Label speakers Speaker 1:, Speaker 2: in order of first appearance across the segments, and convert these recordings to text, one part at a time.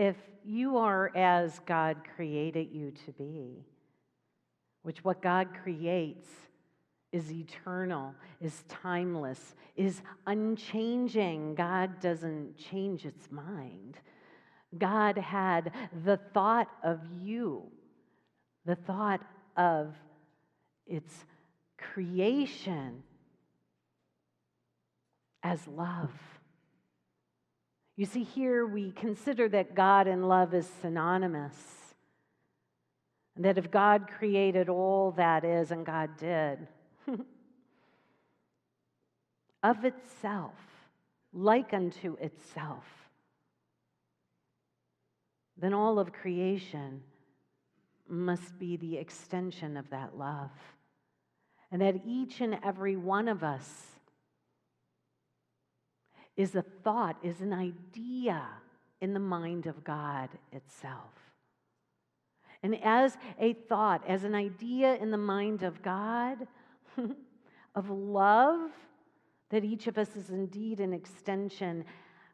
Speaker 1: if you are as God created you to be, which what God creates is eternal, is timeless, is unchanging. God doesn't change its mind. God had the thought of you, the thought of its creation as love. You see, here we consider that God and love is synonymous. And that if God created all that is, and God did, of itself, like unto itself, then all of creation must be the extension of that love. And that each and every one of us is a thought, is an idea in the mind of God itself. And as a thought, as an idea in the mind of God, of love, that each of us is indeed an extension,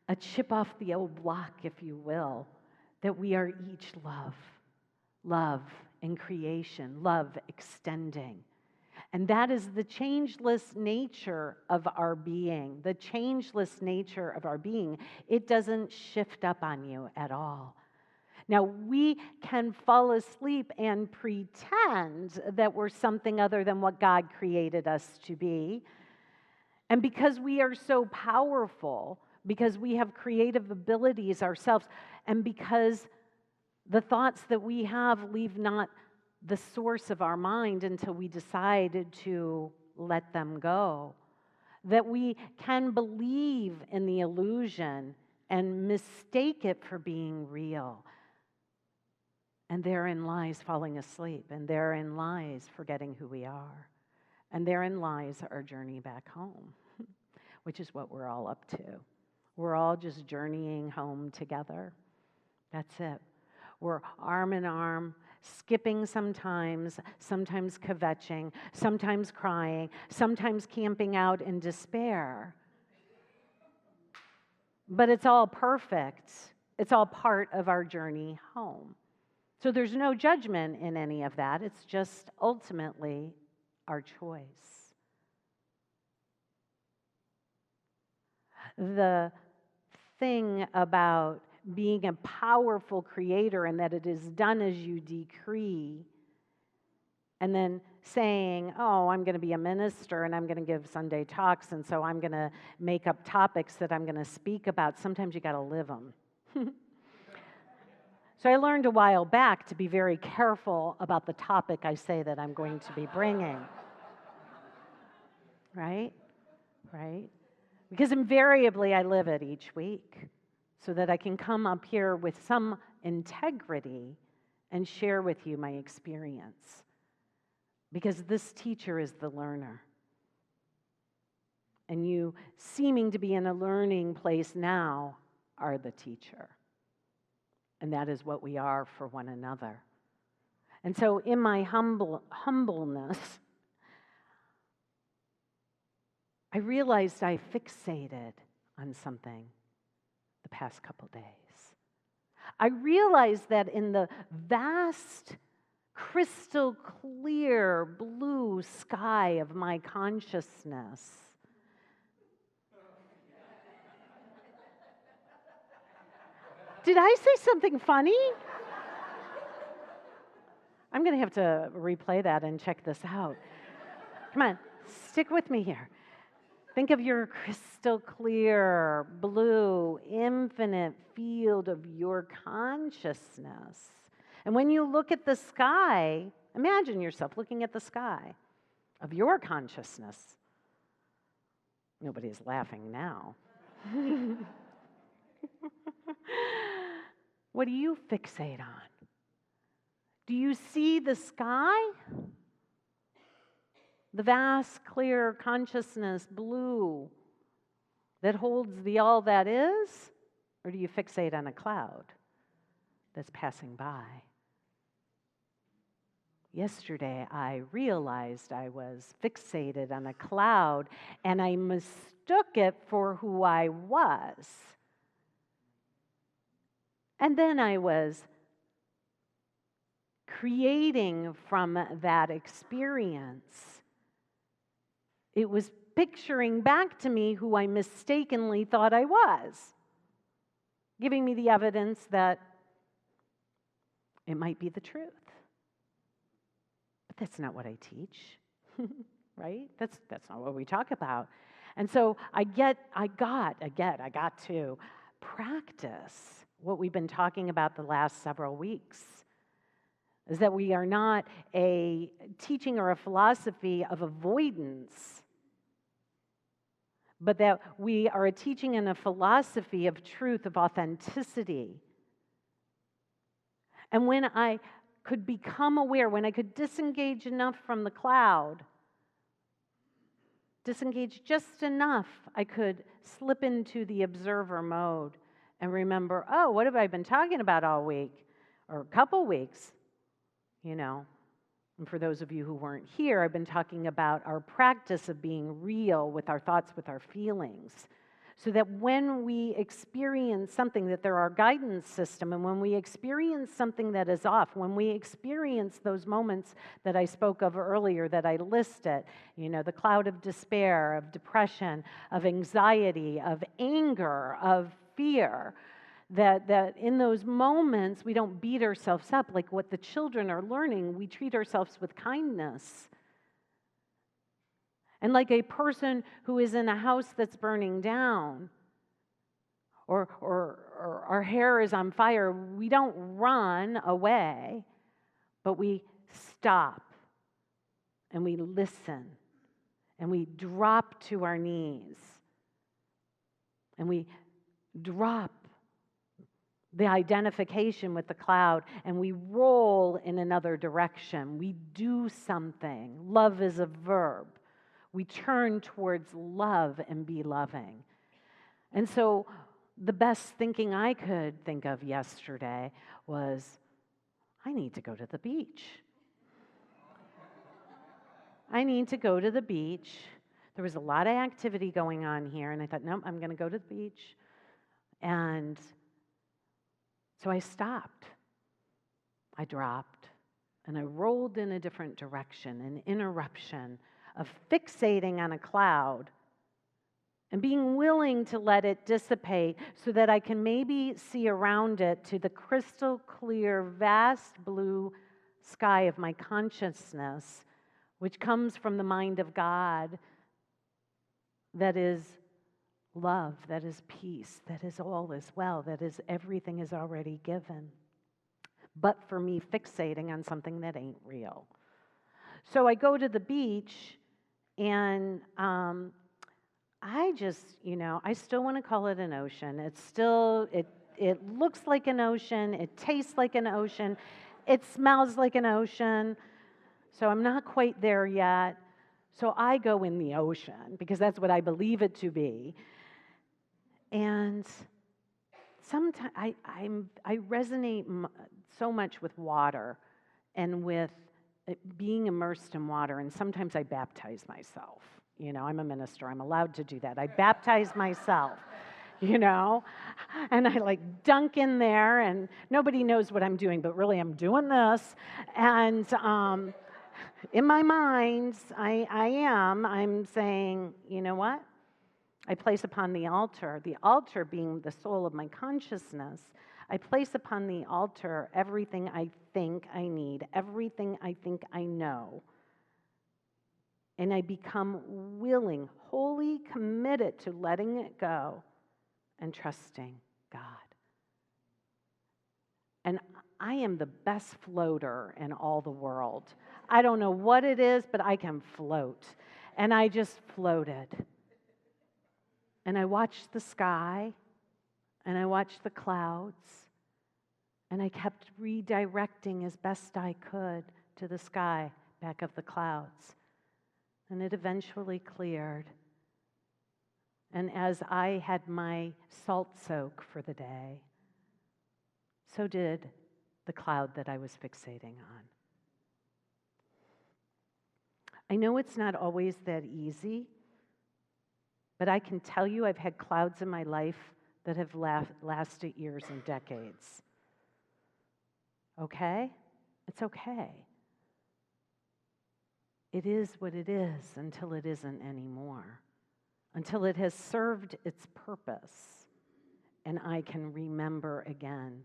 Speaker 1: a chip off the old block, if you will, that we are each love. Love in creation, love extending. And that is the changeless nature of our being, the changeless nature of our being. It doesn't shift up on you at all. Now, we can fall asleep and pretend that we're something other than what God created us to be. And because we are so powerful, because we have creative abilities ourselves, and because the thoughts that we have leave not the source of our mind until we decide to let them go, that we can believe in the illusion and mistake it for being real. And therein lies falling asleep, and therein lies forgetting who we are, and therein lies our journey back home, which is what we're all up to. We're all just journeying home together. That's it. We're arm in arm, skipping sometimes kvetching, sometimes crying, sometimes camping out in despair. But it's all perfect. It's all part of our journey home. So there's no judgment in any of that. It's just ultimately our choice. The thing about being a powerful creator and that it is done as you decree, and then saying, oh, I'm going to be a minister and I'm going to give Sunday talks, and so I'm going to make up topics that I'm going to speak about. Sometimes you got to live them. So I learned a while back to be very careful about the topic I say that I'm going to be bringing. Right? Because invariably I live it each week so that I can come up here with some integrity and share with you my experience. Because this teacher is the learner. And you, seeming to be in a learning place now, are the teacher. And that is what we are for one another. And so in my humbleness, I realized I fixated on something the past couple days. I realized that in the vast, crystal clear blue sky of my consciousness, did I say something funny? I'm going to have to replay that and check this out. Come on, stick with me here. Think of your crystal clear, blue, infinite field of your consciousness. And when you look at the sky, imagine yourself looking at the sky of your consciousness. Nobody's laughing now. What do you fixate on? Do you see the sky? The vast, clear consciousness, blue, that holds the all that is? Or do you fixate on a cloud that's passing by? Yesterday, I realized I was fixated on a cloud, and I mistook it for who I was. And then I was creating from that experience. It was picturing back to me who I mistakenly thought I was, giving me the evidence that it might be the truth. But that's not what I teach, right? That's not what we talk about. And so I got to practice what we've been talking about the last several weeks, is that we are not a teaching or a philosophy of avoidance, but that we are a teaching and a philosophy of truth, of authenticity. And when I could become aware, when I could disengage enough from the cloud, disengage just enough, I could slip into the observer mode and remember, oh, what have I been talking about all week or a couple weeks? And for those of you who weren't here, I've been talking about our practice of being real with our thoughts, with our feelings, so that when we experience something, that there are guidance system, and when we experience something that is off, when we experience those moments that I spoke of earlier, that I listed, the cloud of despair, of depression, of anxiety, of anger, of fear, that in those moments we don't beat ourselves up like what the children are learning. We treat ourselves with kindness. And like a person who is in a house that's burning down, or our hair is on fire, we don't run away, but we stop and we listen and we drop to our knees and we drop the identification with the cloud and we roll in another direction. We do something. Love is a verb. We turn towards love and be loving. And so the best thinking I could think of yesterday was, I need to go to the beach. I need to go to the beach. There was a lot of activity going on here, and I thought, no, I'm going to go to the beach. And so I stopped. I dropped, and I rolled in a different direction, an interruption of fixating on a cloud and being willing to let it dissipate so that I can maybe see around it to the crystal clear, vast blue sky of my consciousness, which comes from the mind of God, that is love, that is peace, that is all is well, that is everything is already given. But for me fixating on something that ain't real. So I go to the beach, and I just, I still want to call it an ocean. It's still, it looks like an ocean, it tastes like an ocean, it smells like an ocean. So I'm not quite there yet. So I go in the ocean because that's what I believe it to be. And sometimes I resonate so much with water and with being immersed in water, and sometimes I baptize myself. I'm a minister. I'm allowed to do that. I baptize myself, and I dunk in there, and nobody knows what I'm doing, but really I'm doing this. And in my mind, I'm saying, you know what? I place upon the altar being the soul of my consciousness, I place upon the altar everything I think I need, everything I think I know. And I become willing, wholly committed to letting it go and trusting God. And I am the best floater in all the world. I don't know what it is, but I can float. And I just floated. And I watched the sky, and I watched the clouds, and I kept redirecting as best I could to the sky, back of the clouds. And it eventually cleared. And as I had my salt soak for the day, so did the cloud that I was fixating on. I know it's not always that easy, but I can tell you I've had clouds in my life that have lasted years and decades. Okay? It's okay. It is what it is until it isn't anymore, until it has served its purpose, and I can remember again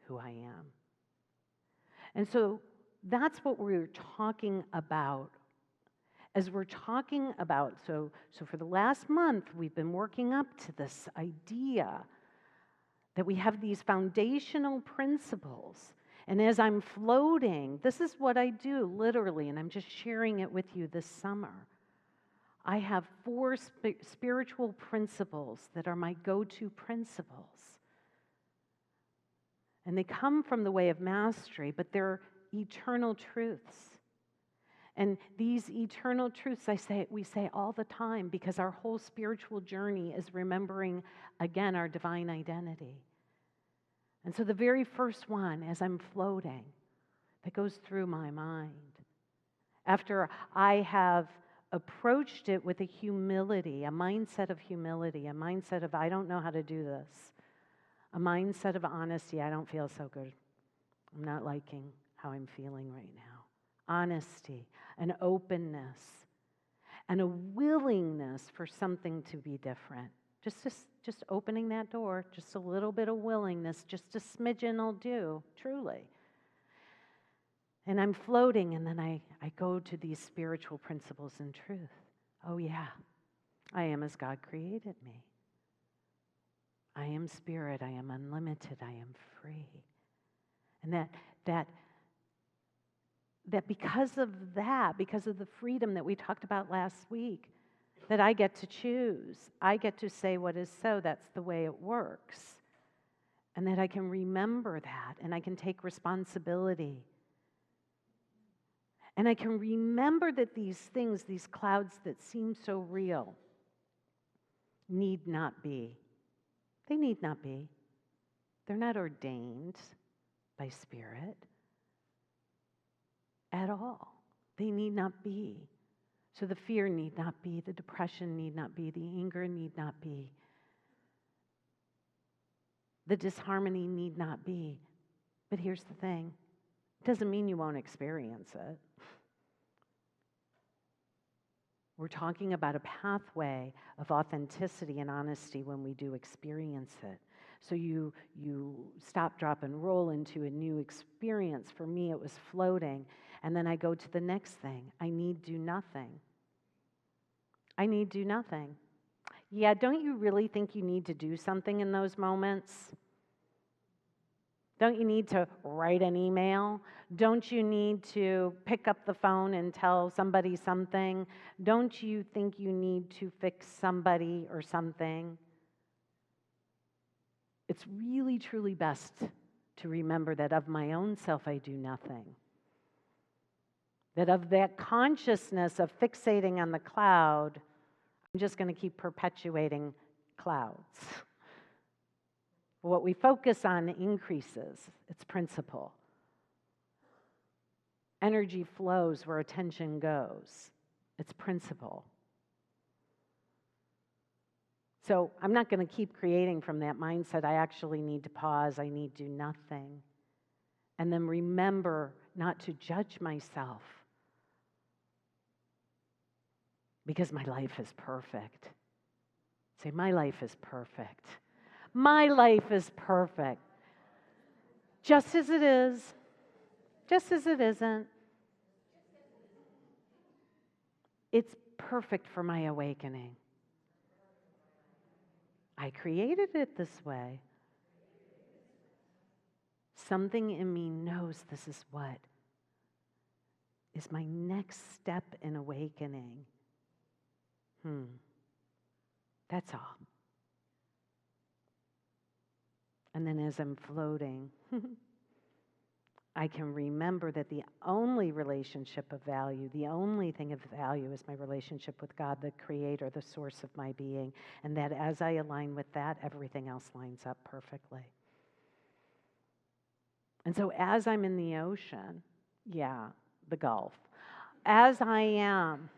Speaker 1: who I am. And so that's what we're talking about. As we're talking about, so for the last month, we've been working up to this idea that we have these foundational principles. And as I'm floating, this is what I do literally, and I'm just sharing it with you this summer. I have 4 spiritual principles that are my go-to principles. And they come from the way of mastery, but they're eternal truths. And these eternal truths, we say all the time, because our whole spiritual journey is remembering, again, our divine identity. And so the very first one, as I'm floating, that goes through my mind, after I have approached it with a humility, a mindset of humility, a mindset of, I don't know how to do this, a mindset of honesty, I don't feel so good. I'm not liking how I'm feeling right now. Honesty, an openness, and a willingness for something to be different. Just opening that door, just a little bit of willingness, just a smidgen will do, truly. And I'm floating, and then I go to these spiritual principles and truth. Oh yeah, I am as God created me. I am spirit, I am unlimited, I am free. And that because of that, because of the freedom that we talked about last week, that I get to choose. I get to say what is so. That's the way it works. And that I can remember that, and I can take responsibility. And I can remember that these things, these clouds that seem so real, need not be. They need not be. They're not ordained by Spirit at all. They need not be. So the fear need not be, the depression need not be, the anger need not be, the disharmony need not be. But here's the thing, it doesn't mean you won't experience it. We're talking about a pathway of authenticity and honesty when we do experience it. So you stop, drop, and roll into a new experience. For me, it was floating. And then I go to the next thing. I need do nothing. I need do nothing. Yeah, don't you really think you need to do something in those moments? Don't you need to write an email? Don't you need to pick up the phone and tell somebody something? Don't you think you need to fix somebody or something? It's really, truly best to remember that of my own self I do nothing. That of that consciousness of fixating on the cloud, I'm just going to keep perpetuating clouds. What we focus on increases its principle. Energy flows where attention goes. It's principle. So I'm not going to keep creating from that mindset. I actually need to pause. I need to do nothing. And then remember not to judge myself, because my life is perfect. Say, my life is perfect. My life is perfect. Just as it is, just as it isn't. It's perfect for my awakening. I created it this way. Something in me knows this is what is my next step in awakening. That's all. And then as I'm floating, I can remember that the only relationship of value, the only thing of value is my relationship with God, the creator, the source of my being. And that as I align with that, everything else lines up perfectly. And so as I'm in the ocean, the Gulf, as I am,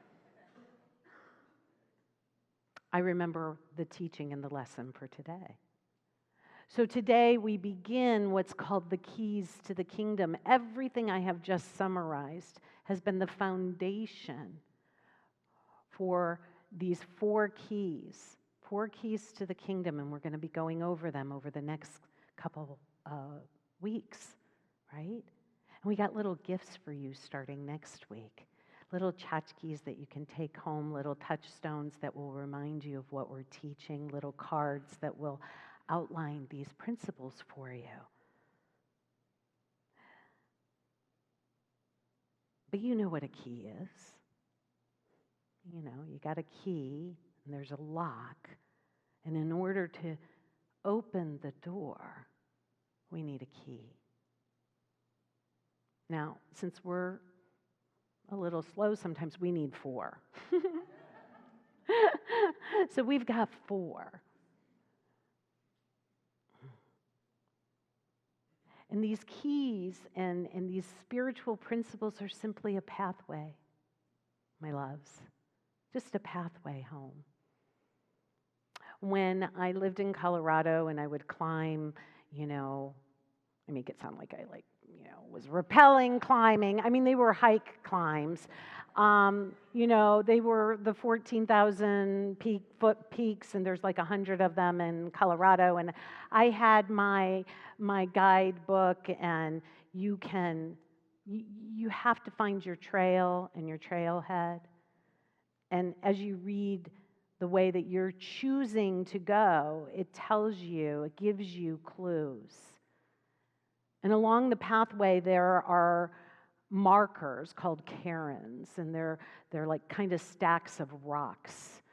Speaker 1: I remember the teaching and the lesson for today. So today we begin what's called the keys to the kingdom. Everything I have just summarized has been the foundation for these four keys to the kingdom, and we're going to be going over them over the next couple weeks, right? And we got little gifts for you starting next week. Little tchotchkes that you can take home, little touchstones that will remind you of what we're teaching, little cards that will outline these principles for you. But you know what a key is. You know, you got a key and there's a lock. And in order to open the door, we need a key. Now, since we're a little slow, sometimes we need 4. So we've got 4. And these keys and these spiritual principles are simply a pathway, my loves, just a pathway home. When I lived in Colorado and I would climb, I make it sound like I was rappelling, climbing. I mean, they were hike climbs. They were the 14,000 foot peaks, and there's like 100 of them in Colorado. And I had my guidebook, and you have to find your trail and your trailhead. And as you read the way that you're choosing to go, it gives you clues. And along the pathway, there are markers called cairns, and they're like kind of stacks of rocks.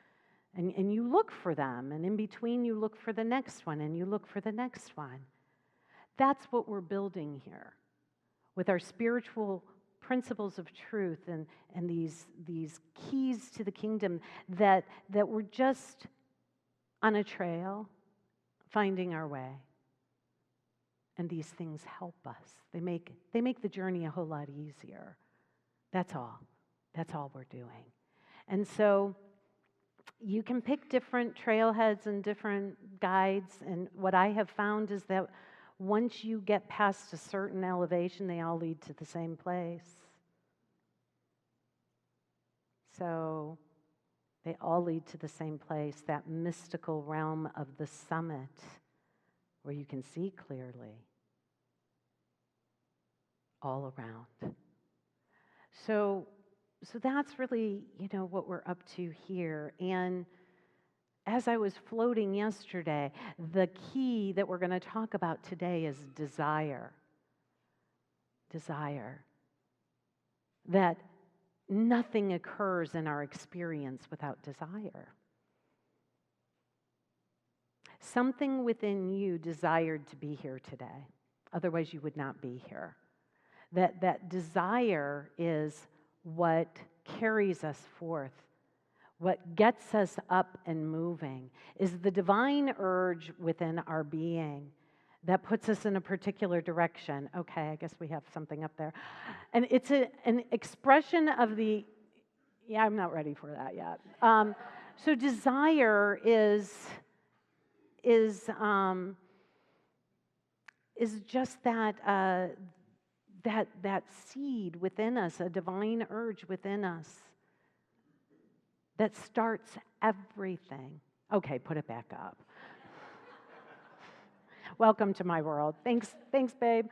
Speaker 1: And you look for them, and in between you look for the next one, and you look for the next one. That's what we're building here with our spiritual principles of truth and these keys to the kingdom that we're just on a trail, finding our way. And these things help us. They make the journey a whole lot easier. That's all. That's all we're doing. And so you can pick different trailheads and different guides. And what I have found is that once you get past a certain elevation, they all lead to the same place. So they all lead to the same place, that mystical realm of the summit where you can see clearly all around. So that's really, what we're up to here. And as I was floating yesterday, the key that we're going to talk about today is desire. Desire. That nothing occurs in our experience without desire. Something within you desired to be here today. Otherwise, you would not be here. That desire is what carries us forth, what gets us up and moving, is the divine urge within our being that puts us in a particular direction. Okay, I guess we have something up there. And it's an expression of I'm not ready for that yet. So desire is just that seed within us, a divine urge within us that starts everything. Okay, put it back up. Welcome to my world. Thanks, babe.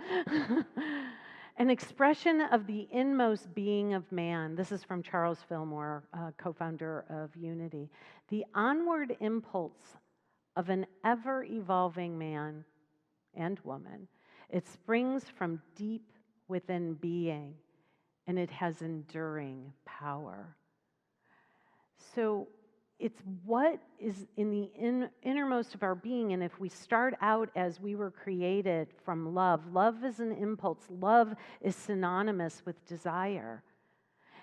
Speaker 1: An expression of the inmost being of man. This is from Charles Fillmore, co-founder of Unity. The onward impulse of an ever-evolving man and woman. It springs from deep within being, and it has enduring power. So it's what is in the innermost of our being, and if we start out as we were created from love is an impulse. Love is synonymous with desire.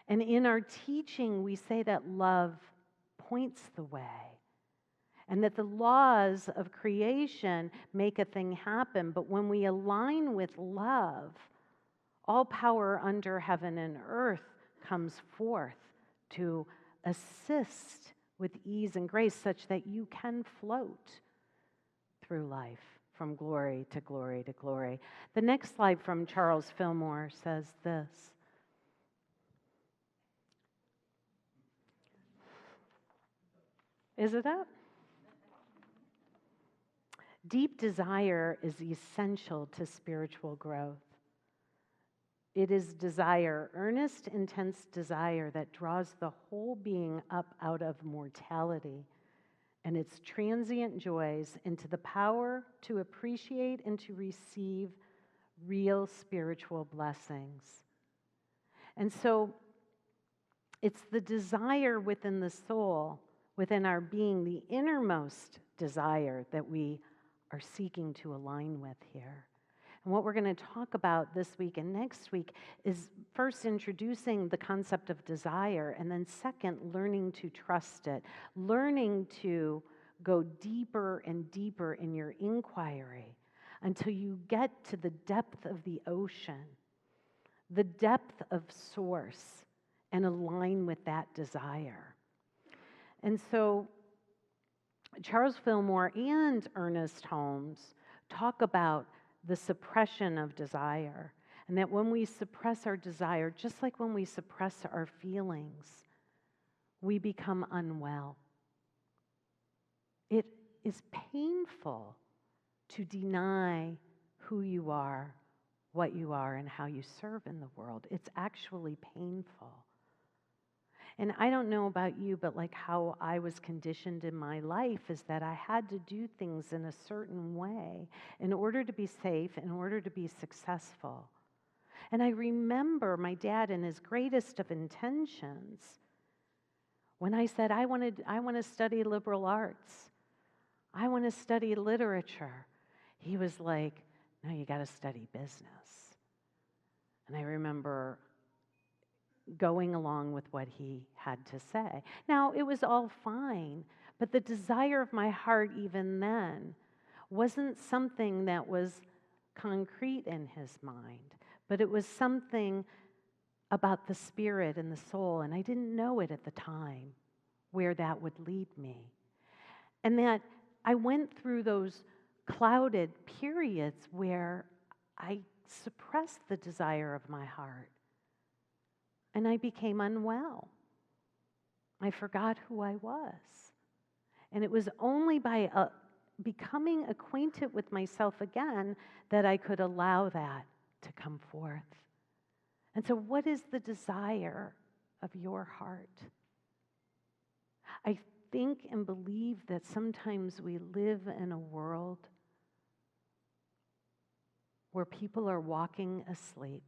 Speaker 1: And in our teaching, we say that love points the way, and that the laws of creation make a thing happen. But when we align with love, all power under heaven and earth comes forth to assist with ease and grace such that you can float through life from glory to glory to glory. The next slide from Charles Fillmore says this. Is it up? Deep desire is essential to spiritual growth. It is desire, earnest, intense desire, that draws the whole being up out of mortality and its transient joys into the power to appreciate and to receive real spiritual blessings. And so it's the desire within the soul, within our being, the innermost desire that we are seeking to align with here. And what we're going to talk about this week and next week is first introducing the concept of desire, and then second, learning to trust it, learning to go deeper and deeper in your inquiry until you get to the depth of the ocean, the depth of source, and align with that desire. And so Charles Fillmore and Ernest Holmes talk about the suppression of desire, and that when we suppress our desire, just like when we suppress our feelings, we become unwell. It is painful to deny who you are, what you are, and how you serve in the world. It's actually painful. And I don't know about you, but like how I was conditioned in my life is that I had to do things in a certain way in order to be safe, in order to be successful. And I remember my dad, in his greatest of intentions, when I said, I want to study liberal arts, I want to study literature, he was like, no, you got to study business. And I remember going along with what he had to say. Now, it was all fine, but the desire of my heart even then wasn't something that was concrete in his mind, but it was something about the spirit and the soul, and I didn't know it at the time where that would lead me. And that I went through those clouded periods where I suppressed the desire of my heart. And I became unwell. I forgot who I was. And it was only by becoming acquainted with myself again that I could allow that to come forth. And so, what is the desire of your heart? I think and believe that sometimes we live in a world where people are walking asleep.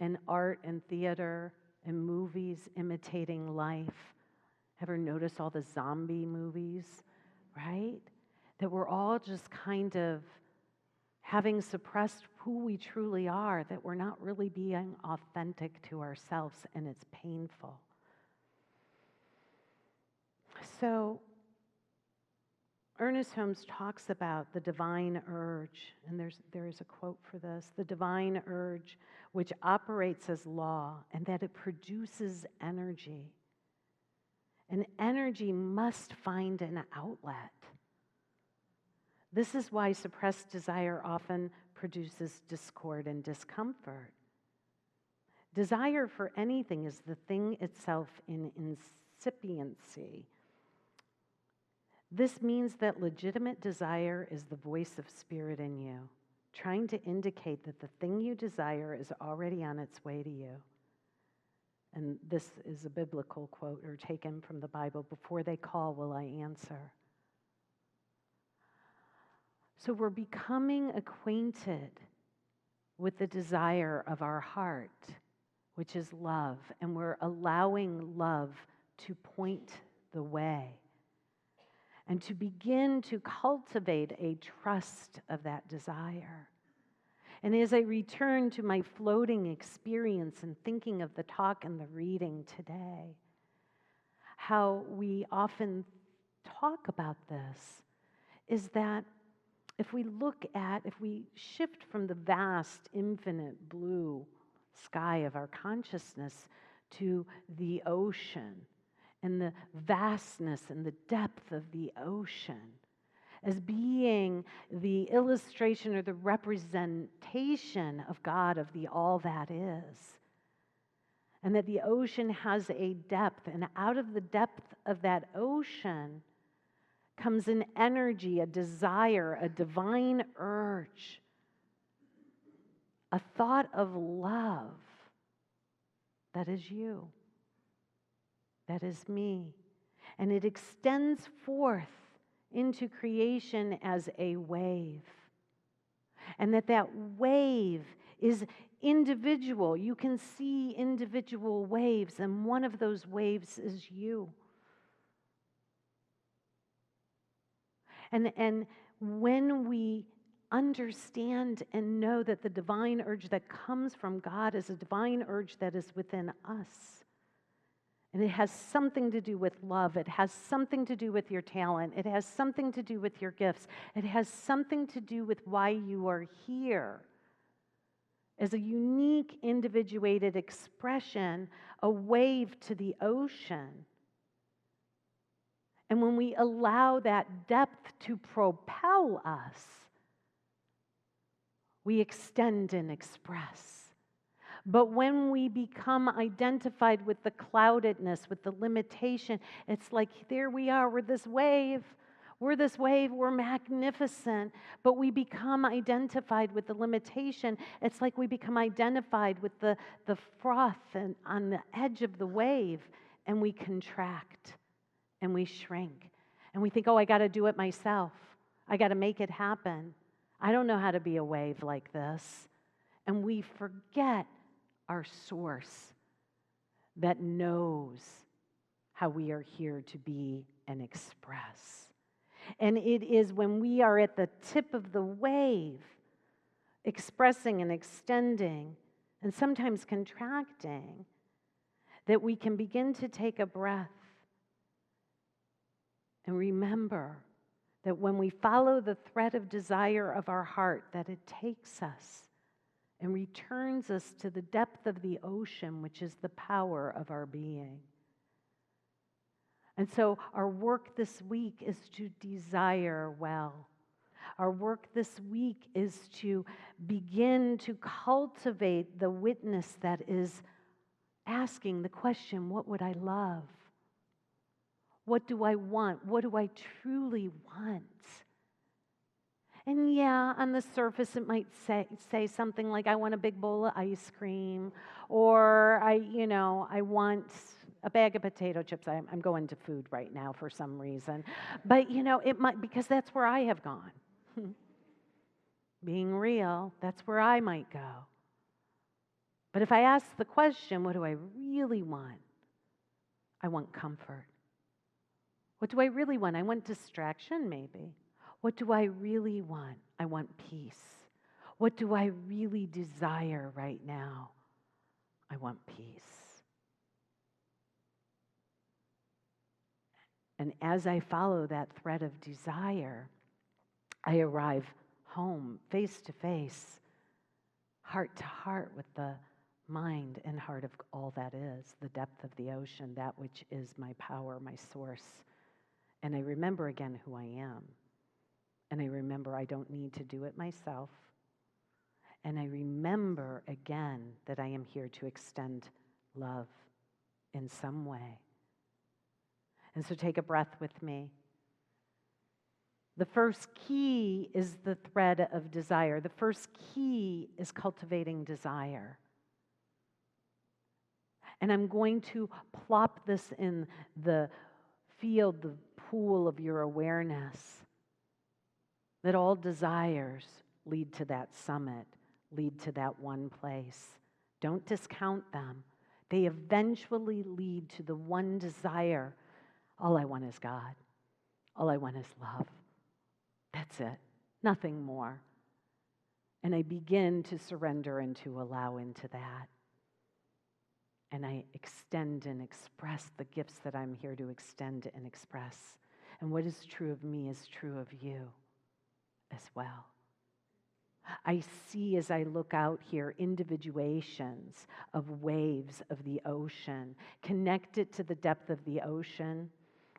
Speaker 1: And art and theater and movies imitating life. Ever notice all the zombie movies, right? That we're all just kind of having suppressed who we truly are, that we're not really being authentic to ourselves, and it's painful. So Ernest Holmes talks about the divine urge, and there is a quote for this, the divine urge which operates as law, and that it produces energy. And energy must find an outlet. This is why suppressed desire often produces discord and discomfort. Desire for anything is the thing itself in incipiency. This means that legitimate desire is the voice of spirit in you, trying to indicate that the thing you desire is already on its way to you. And this is a biblical quote or taken from the Bible, before they call, will I answer. So we're becoming acquainted with the desire of our heart, which is love, and we're allowing love to point the way. And to begin to cultivate a trust of that desire. And as I return to my floating experience and thinking of the talk and the reading today, how we often talk about this is that if we shift from the vast, infinite blue sky of our consciousness to the ocean, and the vastness and the depth of the ocean, as being the illustration or the representation of God, of the all that is. And that the ocean has a depth, and out of the depth of that ocean comes an energy, a desire, a divine urge, a thought of love that is you, that is me. And it extends forth into creation as a wave. And that wave is individual. You can see individual waves, and one of those waves is you. And when we understand and know that the divine urge that comes from God is a divine urge that is within us, and it has something to do with love, it has something to do with your talent, it has something to do with your gifts, it has something to do with why you are here as a unique, individuated expression, a wave to the ocean. And when we allow that depth to propel us, we extend and express. But when we become identified with the cloudedness, with the limitation, it's like, there we are, we're this wave, we're magnificent, but we become identified with the limitation. It's like we become identified with the froth and on the edge of the wave, and we contract. And we shrink. And we think, oh, I got to do it myself. I got to make it happen. I don't know how to be a wave like this. And we forget our source that knows how we are here to be and express. And it is when we are at the tip of the wave, expressing and extending, and sometimes contracting, that we can begin to take a breath. And remember that when we follow the thread of desire of our heart, that it takes us and returns us to the depth of the ocean, which is the power of our being. And so our work this week is to desire well. Our work this week is to begin to cultivate the witness that is asking the question, what would I love? What do I want? What do I truly want? And yeah, on the surface it might say something like, I want a big bowl of ice cream, or I want a bag of potato chips. I'm going to food right now for some reason. But it might, because that's where I have gone. Being real, that's where I might go. But if I ask the question, what do I really want? I want comfort. What do I really want? I want distraction, maybe. What do I really want? I want peace. What do I really desire right now? I want peace. And as I follow that thread of desire, I arrive home, face to face, heart to heart with the mind and heart of all that is, the depth of the ocean, that which is my power, my source. And I remember again who I am. And I remember I don't need to do it myself. And I remember again that I am here to extend love in some way. And so take a breath with me. The first key is the thread of desire. The first key is cultivating desire. And I'm going to plop this in the field, the pool of your awareness, that all desires lead to that summit, lead to that one place. Don't discount them. They eventually lead to the one desire. All I want is God. All I want is love. That's it. Nothing more. And I begin to surrender and to allow into that. And I extend and express the gifts that I'm here to extend and express. And what is true of me is true of you as well. I see as I look out here individuations of waves of the ocean, connected to the depth of the ocean,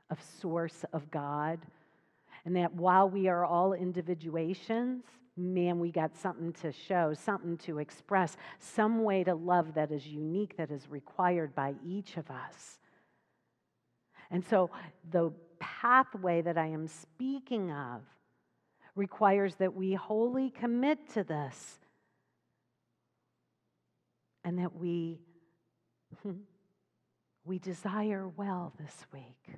Speaker 1: of source of God. And that while we are all individuations, man, we got something to show, something to express, some way to love that is unique, that is required by each of us. And so the pathway that I am speaking of requires that we wholly commit to this and that we desire well this week.